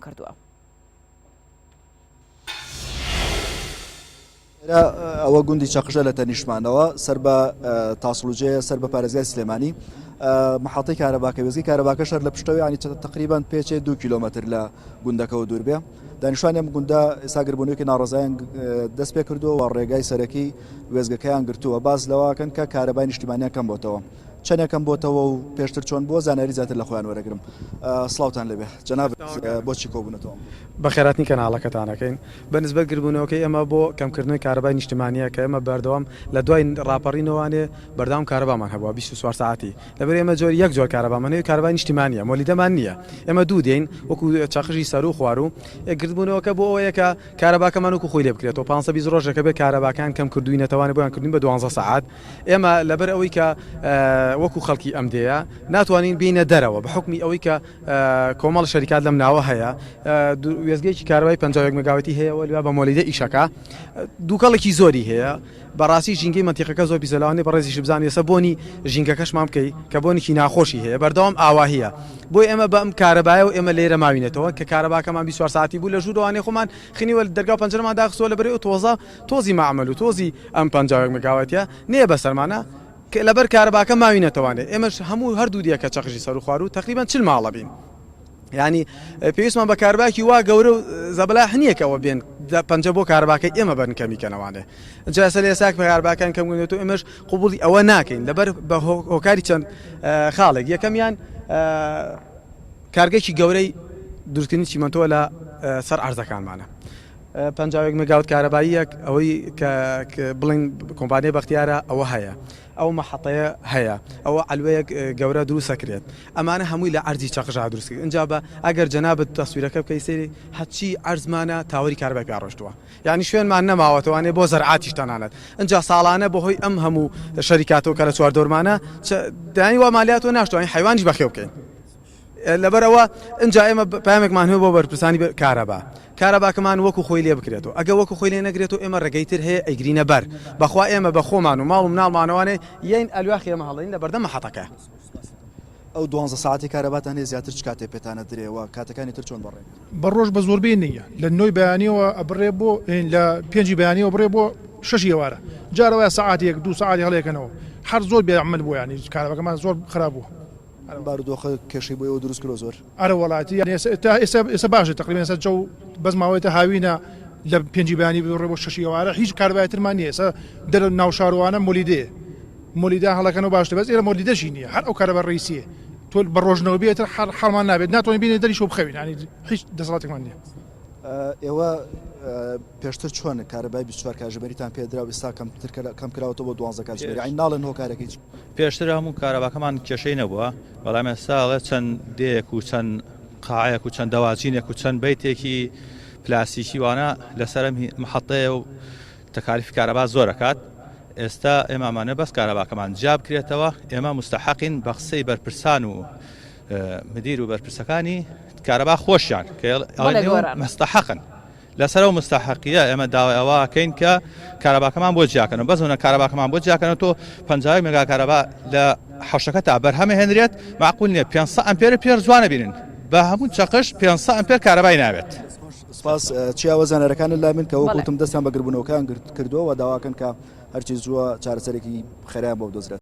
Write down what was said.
کردووە. ئەوە گوندی چەقژە لە تەنیشمانەوە سەر بە تاسڵوجەیە سەر بە پارێزگای سلێمانی محەڵەی کارەباکە وێزگی کارەباکە شەر لە پشتەوەی ینی تقریبان پێچێ 2 کیلۆمەتر لە گوندەکەەوە دوور بێ. دانیشتوانی ئەم گوندە ئێساگربوونەوەی ناڕزایان دەست پێ کردووە و ڕێگای سەرەکی وێزگەکەیان گرتووە باز لەواکەن کە کارەبای نیشتیمانیان کەم بۆتەوە. چەندێکم بۆتەوە و پێشتر چۆن بۆ زانیاری زیاتر لە خۆیان وەرەگرم. سڵاوتان لەبێ جەناب بۆچی کۆبوونەتەوە بەخێراتنی کەناڵەکەتانەکەین بەنسبەت گربوونەوەکەی ئەمە بۆ کەمکردنەوەی کارەبای نیشتیمانیە کە ئێمە بەردەوام لە دوای ڕاپەڕینەوەوانێ بەردەوام کارەبامان هەبووە 24 ساعتی لەبەر ئێمە جۆر یەک جۆر کارەبامانەوەی کارەبای نیشتیمانیە مۆلیدەمان نییە ئێمە دوو دێین وەکو چاقژی سەر و خوار و گربوونەوەکە بۆ ئەوەیە کە کارەباکەمان وەکو خۆی لێ بکرێتەوە 520 ڕۆژەکە بێ کارەباکان کەم کردووی نەتەوانێ بۆیان کردین بە 12 ساعت ئێمە لەبەر ئەوەی کە وەکو خەڵکی ئەم دەیە ناتوانین بینە دەرەوە بە حکمی ئەوەی کە کۆمەڵ شەریکات لەم ناوە هەیە وێزگەیەکی کارەبای 50 مگاوەتی هەیە وە بە مۆلیدە ئیشەکە دووکەڵێکی زۆری هەیە بەڕاستی ژینگەی منتیقەکە زۆر پیسەلاوانێ بەڕێزی شبزانی ێستا بۆنی ژینگەکەشمان بکەی کە بۆنێکی ناخۆشی هەیە بەردەوام ئاواهەیە بۆی ئێمە بەم کارەبایە و ئێمە لێرە ماوینێتەوە کە کارەباکەمان 24 ساعتی بوو لە ژوورەوانێ خۆمان خنیوە دەرگا پەنجەرەمان داخستۆ لەبەرێ و تۆزی مەعمەل و تۆزی ئەم 50 مگاوەتیە نییە بەسەرمانە لەبەر کارەباکە ماوینێتەوانێت ئێمەش هەموو هەردوو دیەکە چەقژی سەر و خوار و تقریبان 40 ماڵە بین ینی پێویستمان بە کارباکی وا گەورە و زەبلا هەنیەکەوە بێن پەنجە بۆ کارباکە ئێمە بەرن کەمیکەنەوانێ جاسە لە ئێساک بە کارباکان کەم گوێنێت و ئێمەش قوبوڵی ئەوە ناکەین لەبەر بە هۆکاری چەند خاڵێک یەکەمیان کارگەیکی گەورەی دروستکردنی چیمەنتۆ لە سەر عەرزەکانمانە 50 مگاوت کارەباییەک ئەوەی بڵین کۆمپانیای بەختیارە ئەوە هەیە ئەو مەحەتەیە هەیە ئەوە ئەلوەیەک گەورە دروستەکرێت ئەمانە هەمووی لە ئەرزی چەقژا دروستکرد اینجا بە ئەگەر جەنابەت تەسویرەکە بکەی سەیری هەچی ئەرزمانە تاوەری کارەبای پێڕۆشتووە یعنی شوێنمان نەماوەتەوانێ بۆ زەرعاتیش تەنانەت اینجا ساڵانە بەهۆی ئەم هەموو شەریکاتەوە کە لە چواردۆرمانە دانی وا مالیاتەوە ناشتوانین حیوانیش بەخێو بکەین لەبەرەوە اینجا ئێمە پامێکمان هەیە بۆ بەرپرسانی کارەباکەمان وەکو خۆی لێ بکرێتەوە ئەگە وەکو خۆی لێ نەگرێتەوە ئێمە ڕێگەیتر هەیە ئەیگرینە بەر بەخوا ئێمە بە خۆمان و ماڵ و مناڵمانەوانێ یین ئەلواخی ئێمە هەڵین لە بەردەم مەحەتەکە ئەو 12 ساعتی کارەباتان هەیە زیاتر چ کاتێ پێتانە درێەوە کاتەکانی تر چۆن بڕێ بەڕۆژ بە زۆربەی نییە لە 9 بەیانیەوە ئەبڕێ بۆ لە 5 بەیانیەوە بڕێ بۆ 6 ئێوارە جارەوەی ساعتێک 2 ساعتی هەڵێکەنەوە هەر زۆر بێعمل بوو ینی کارەباکەمان زۆر خراپ بوو بارودۆخە کێشەی بۆ ئەوە دروست کرۆ زۆر ئەرە وڵاتی ئێستا باشە تقریبا ئێستا جەو بەزماوەیەتە هاوینە لە 5 بەیانی بڕێ بۆ 6 ئێوارە هیچ کارەبایترمان نییە ئێستا دەر ناوشارۆوانە مۆلیدە هەڵەکەنەوە باشتر بەس ئێرە مۆلیدەشی نییە هەر ئەو کارەبا ڕیسیە تۆ بە ڕۆژنەوە بێتتر حەڵمان نابێت ناتوانین بینێ دەری شۆ بخەوین ینی هیچ دەسەڵاتێکمان نییە ئێوە پێشتر چۆن کارەبای 24 کاتژمێریتان پێدرا و ئێستا کەم کراوەوە بۆ 12 کاتژمێری ئەین ناڵێن هۆکارێکی پێشتر هەموو کارەباکەمان کێشەی نەبووە بەڵام ئێستاڵێ چەند دەیەک و چەند قاعەیەک و چەند دەواچینێک و چەند بەیتێکی پلاسیکی وانە لەسەر محەتەیە و تەکالیفی کارەبا زۆرەکات ئێستا ئێمامانە بەس کارەباکەمان جا بکرێتەوە ئێمە مستحقین بە قسەی بەرپرسان و مدیر و بەرپرسەکانی کارەبا خۆشیان کە مستحقن لەسەرەوە مستحقیە ئێمە داوای ئەوەکەین کە کارەباکەمان بۆ جیاکەنەوە بەزونە کارەباکەمان بۆ جیاکەنەوە تۆ 50 مگا کارەبا لە حوشەکە تا بەرهەمە هێنرێت معقول نییە 500 ئەمپێر پێر جوانە بینن بە هەموو چەقش 500 ئەمپێر کارەبای ناوێت سپاس چیاوە زانەرەکانت لا من کە وەکوتم دەستیان بە گربوونەوەکان کردووە و داواکەن کە هەرچی زووە چارەسەرێکی خێرایان بۆ بدۆزرێت